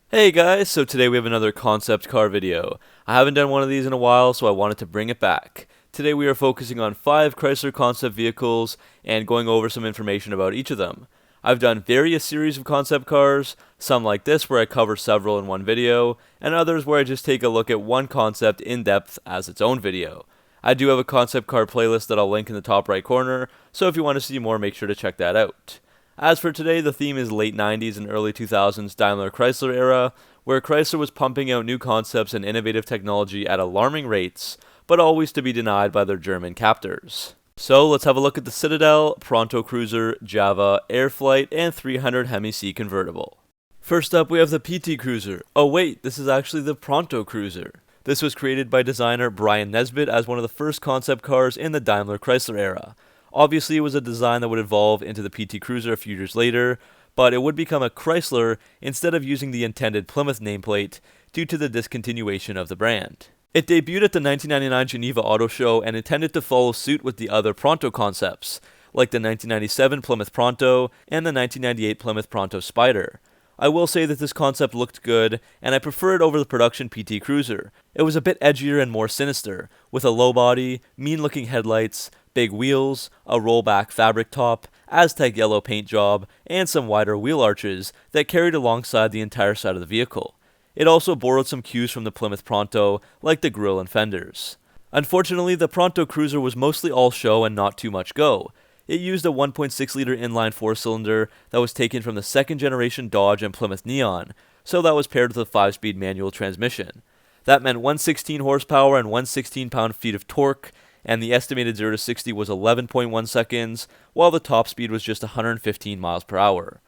Hey guys, so today we have another concept car video. I haven't done one of these in a while, so I wanted to bring it back. Today we are focusing on 5 Chrysler concept vehicles and going over some information about each of them. I've done various series of concept cars, some like this where I cover several in one video, and others where I just take a look at one concept in depth as its own video. I do have a concept car playlist that I'll link in the top right corner, so if you want to see more, make sure to check that out. As for today, the theme is late 90s and early 2000s Daimler Chrysler era, where Chrysler was pumping out new concepts and innovative technology at alarming rates, but always to be denied by their German captors. So let's have a look at the Citadel, Pronto Cruiser, Java, Airflite, and 300 Hemi C Convertible. First up, we have the PT Cruiser. Oh wait, this is actually the Pronto Cruiser. This was created by designer Brian Nesbitt as one of the first concept cars in the Daimler Chrysler era. Obviously, it was a design that would evolve into the PT Cruiser a few years later, but it would become a Chrysler instead of using the intended Plymouth nameplate due to the discontinuation of the brand. It debuted at the 1999 Geneva Auto Show and intended to follow suit with the other Pronto concepts, like the 1997 Plymouth Pronto and the 1998 Plymouth Pronto Spider. I will say that this concept looked good, and I prefer it over the production PT Cruiser. It was a bit edgier and more sinister, with a low body, mean-looking headlights, big wheels, a rollback fabric top, Aztec yellow paint job, and some wider wheel arches that carried alongside the entire side of the vehicle. It also borrowed some cues from the Plymouth Pronto, like the grille and fenders. Unfortunately, the Pronto Cruiser was mostly all show and not too much go. It used a 1.6-liter inline 4-cylinder that was taken from the second-generation Dodge and Plymouth Neon, so that was paired with a 5-speed manual transmission. That meant 116 horsepower and 116 pound-feet of torque, and the estimated 0 to 60 was 11.1 seconds, while the top speed was just 115 miles per hour.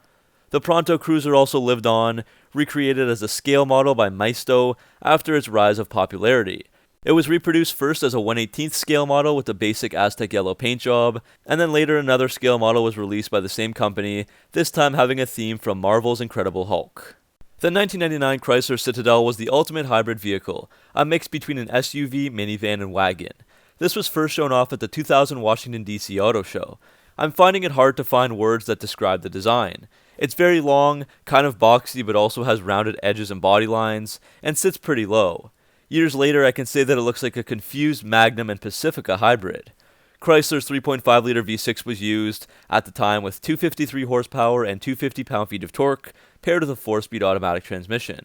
The Pronto Cruiser also lived on, recreated as a scale model by Maisto after its rise of popularity. It was reproduced first as a 1/18th scale model with the basic Aztec yellow paint job, and then later another scale model was released by the same company, this time having a theme from Marvel's Incredible Hulk. The 1999 Chrysler Citadel was the ultimate hybrid vehicle, a mix between an SUV, minivan, and wagon. This was first shown off at the 2000 Washington, D.C. Auto Show. I'm finding it hard to find words that describe the design. It's very long, kind of boxy, but also has rounded edges and body lines, and sits pretty low. Years later, I can say that it looks like a confused Magnum and Pacifica hybrid. Chrysler's 3.5-liter V6 was used at the time with 253 horsepower and 250 pound-feet of torque, paired with a 4-speed automatic transmission.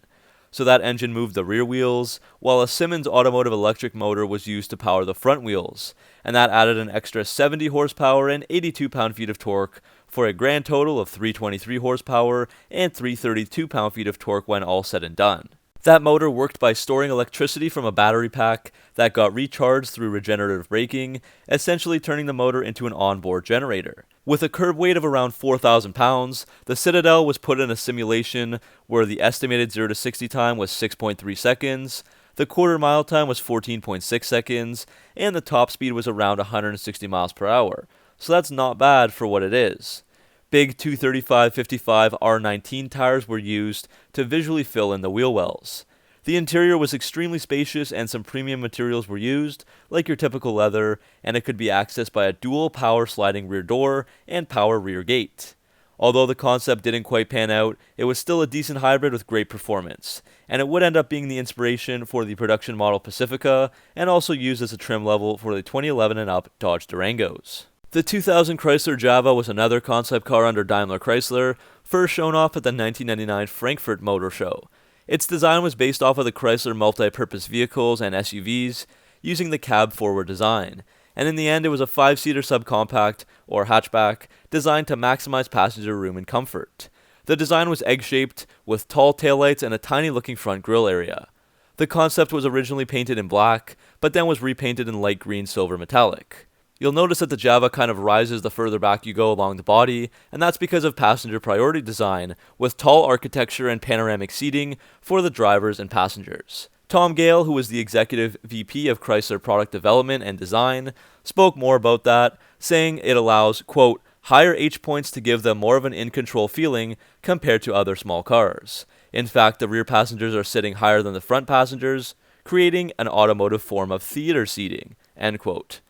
So that engine moved the rear wheels, while a Simmons automotive electric motor was used to power the front wheels, and that added an extra 70 horsepower and 82 pound-feet of torque for a grand total of 323 horsepower and 332 pound-feet of torque when all said and done. That motor worked by storing electricity from a battery pack that got recharged through regenerative braking, essentially turning the motor into an onboard generator. With a curb weight of around 4,000 pounds, the Citadel was put in a simulation where the estimated 0 to 60 time was 6.3 seconds, the quarter mile time was 14.6 seconds, and the top speed was around 160 miles per hour. So that's not bad for what it is. Big 235/55 R19 tires were used to visually fill in the wheel wells. The interior was extremely spacious and some premium materials were used, like your typical leather, and it could be accessed by a dual power sliding rear door and power rear gate. Although the concept didn't quite pan out, it was still a decent hybrid with great performance, and it would end up being the inspiration for the production model Pacifica and also used as a trim level for the 2011 and up Dodge Durangos. The 2000 Chrysler Java was another concept car under Daimler Chrysler, first shown off at the 1999 Frankfurt Motor Show. Its design was based off of the Chrysler multi-purpose vehicles and SUVs, using the cab-forward design, and in the end it was a 5-seater subcompact, or hatchback, designed to maximize passenger room and comfort. The design was egg-shaped, with tall taillights and a tiny-looking front grille area. The concept was originally painted in black, but then was repainted in light green silver metallic. You'll notice that the Java kind of rises the further back you go along the body, and that's because of passenger priority design, with tall architecture and panoramic seating for the drivers and passengers. Tom Gale, who was the executive VP of Chrysler Product Development and Design, spoke more about that, saying it allows, quote, higher H-points to give them more of an in-control feeling compared to other small cars. In fact, the rear passengers are sitting higher than the front passengers, creating an automotive form of theater seating, end quote.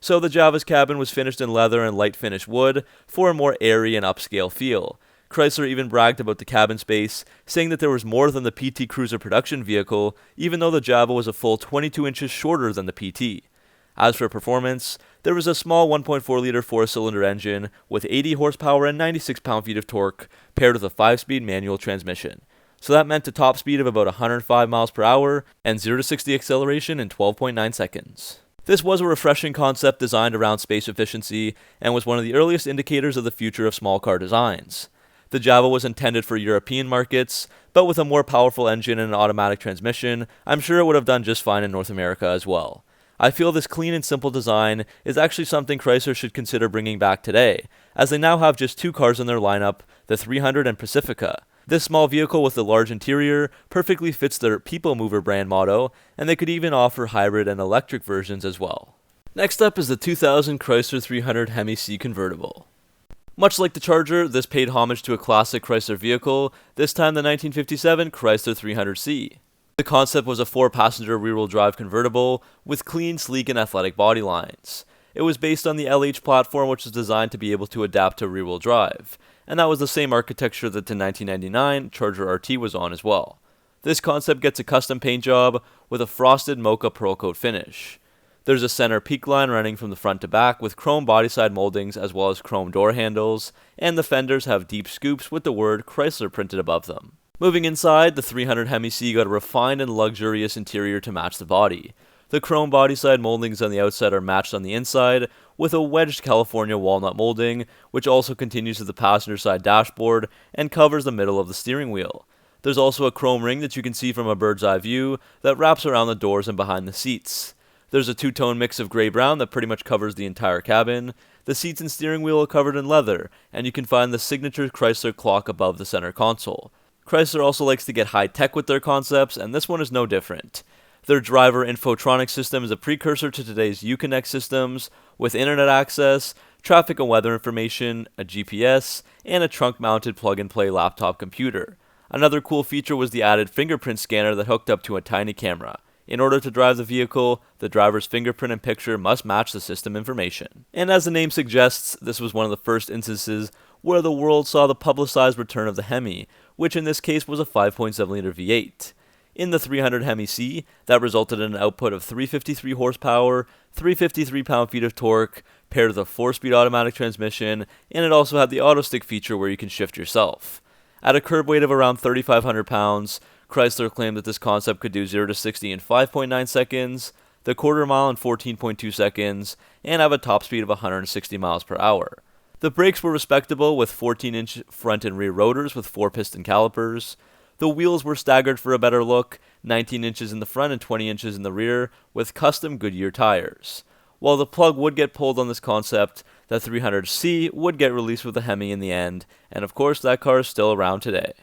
So the Java's cabin was finished in leather and light finish wood for a more airy and upscale feel. Chrysler even bragged about the cabin space, saying that there was more than the PT Cruiser production vehicle, even though the Java was a full 22 inches shorter than the PT. As for performance, there was a small 1.4-liter four-cylinder engine with 80 horsepower and 96 pound-feet of torque, paired with a 5-speed manual transmission. So that meant a top speed of about 105 miles per hour and 0 to 60 acceleration in 12.9 seconds. This was a refreshing concept designed around space efficiency and was one of the earliest indicators of the future of small car designs. The Java was intended for European markets, but with a more powerful engine and an automatic transmission, I'm sure it would have done just fine in North America as well. I feel this clean and simple design is actually something Chrysler should consider bringing back today, as they now have just two cars in their lineup, the 300 and Pacifica. This small vehicle with the large interior perfectly fits their People Mover brand motto, and they could even offer hybrid and electric versions as well. Next up is the 2000 Chrysler 300 Hemi C Convertible. Much like the Charger, this paid homage to a classic Chrysler vehicle, this time the 1957 Chrysler 300C. The concept was a 4-passenger rear-wheel drive convertible with clean, sleek, and athletic body lines. It was based on the LH platform, which was designed to be able to adapt to rear-wheel drive, and that was the same architecture that the 1999 Charger RT was on as well. This concept gets a custom paint job with a frosted mocha pearl coat finish. There's a center peak line running from the front to back with chrome bodyside moldings as well as chrome door handles, and the fenders have deep scoops with the word Chrysler printed above them. Moving inside, the 300 Hemi C got a refined and luxurious interior to match the body. The chrome bodyside moldings on the outside are matched on the inside, with a wedged California walnut molding, which also continues to the passenger side dashboard and covers the middle of the steering wheel. There's also a chrome ring that you can see from a bird's eye view that wraps around the doors and behind the seats. There's a two-tone mix of gray-brown that pretty much covers the entire cabin. The seats and steering wheel are covered in leather, and you can find the signature Chrysler clock above the center console. Chrysler also likes to get high-tech with their concepts, and this one is no different. Their driver infotronic system is a precursor to today's Uconnect systems, with internet access, traffic and weather information, a GPS, and a trunk-mounted plug-and-play laptop computer. Another cool feature was the added fingerprint scanner that hooked up to a tiny camera. In order to drive the vehicle, the driver's fingerprint and picture must match the system information. And as the name suggests, this was one of the first instances where the world saw the publicized return of the Hemi, which in this case was a 5.7-liter V8. In the 300 Hemi C, that resulted in an output of 353 horsepower, 353 pound-feet of torque, paired with a 4-speed automatic transmission, and it also had the auto stick feature where you can shift yourself. At a curb weight of around 3,500 pounds, Chrysler claimed that this concept could do 0 to 60 in 5.9 seconds, the quarter mile in 14.2 seconds, and have a top speed of 160 miles per hour. The brakes were respectable with 14-inch front and rear rotors with 4-piston calipers. The wheels were staggered for a better look, 19 inches in the front and 20 inches in the rear, with custom Goodyear tires. While the plug would get pulled on this concept, the 300C would get released with the Hemi in the end, and of course that car is still around today.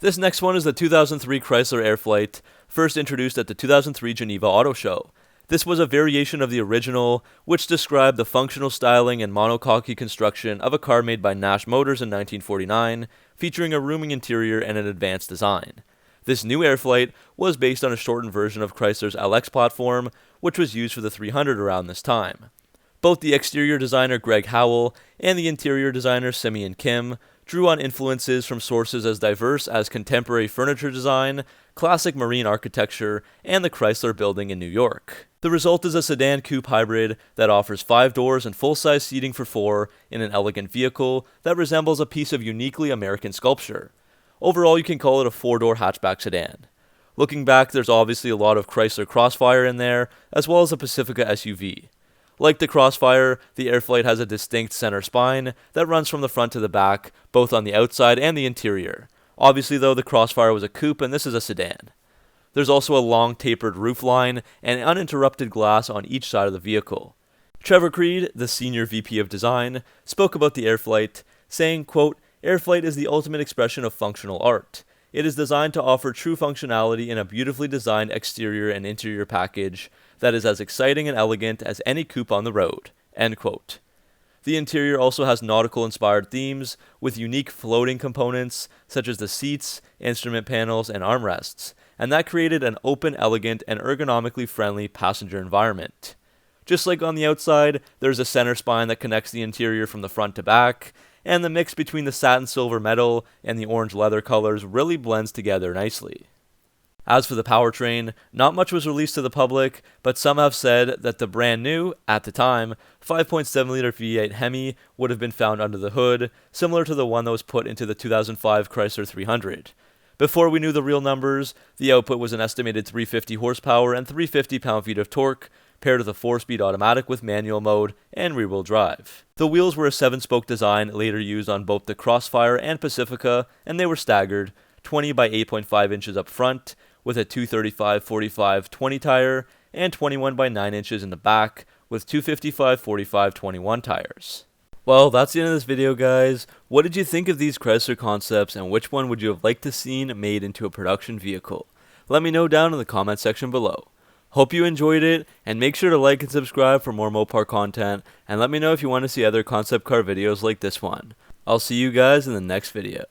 This next one is the 2003 Chrysler Airflite, first introduced at the 2003 Geneva Auto Show. This was a variation of the original, which described the functional styling and monocoque construction of a car made by Nash Motors in 1949, featuring a roomy interior and an advanced design. This new Airflite was based on a shortened version of Chrysler's LX platform, which was used for the 300 around this time. Both the exterior designer Greg Howell and the interior designer Simeon Kim drew on influences from sources as diverse as contemporary furniture design, classic marine architecture, and the Chrysler Building in New York. The result is a sedan coupe hybrid that offers 5 doors and full-size seating for 4 in an elegant vehicle that resembles a piece of uniquely American sculpture. Overall, you can call it a 4-door hatchback sedan. Looking back, there's obviously a lot of Chrysler Crossfire in there, as well as a Pacifica SUV. Like the Crossfire, the Airflite has a distinct center spine that runs from the front to the back, both on the outside and the interior. Obviously though, the Crossfire was a coupe and this is a sedan. There's also a long tapered roofline and uninterrupted glass on each side of the vehicle. Trevor Creed, the senior VP of design, spoke about the Airflite, saying, quote, "Airflite is the ultimate expression of functional art. It is designed to offer true functionality in a beautifully designed exterior and interior package that is as exciting and elegant as any coupe on the road." End quote. The interior also has nautical-inspired themes with unique floating components such as the seats, instrument panels, and armrests, and that created an open, elegant, and ergonomically friendly passenger environment. Just like on the outside, there's a center spine that connects the interior from the front to back, and the mix between the satin silver metal and the orange leather colors really blends together nicely. As for the powertrain, not much was released to the public, but some have said that the brand new, at the time, 5.7-liter V8 Hemi would have been found under the hood, similar to the one that was put into the 2005 Chrysler 300. Before we knew the real numbers, the output was an estimated 350 horsepower and 350 pound-feet of torque, paired with a 4-speed automatic with manual mode and rear-wheel drive. The wheels were a 7-spoke design later used on both the Crossfire and Pacifica, and they were staggered, 20 by 8.5 inches up front, with a 235/45/20 tire, and 21 by 9 inches in the back, with 255/45/21 tires. Well, that's the end of this video, guys. What did you think of these Chrysler concepts, and which one would you have liked to seen made into a production vehicle? Let me know down in the comment section below. Hope you enjoyed it, and make sure to like and subscribe for more Mopar content, and let me know if you want to see other concept car videos like this one. I'll see you guys in the next video.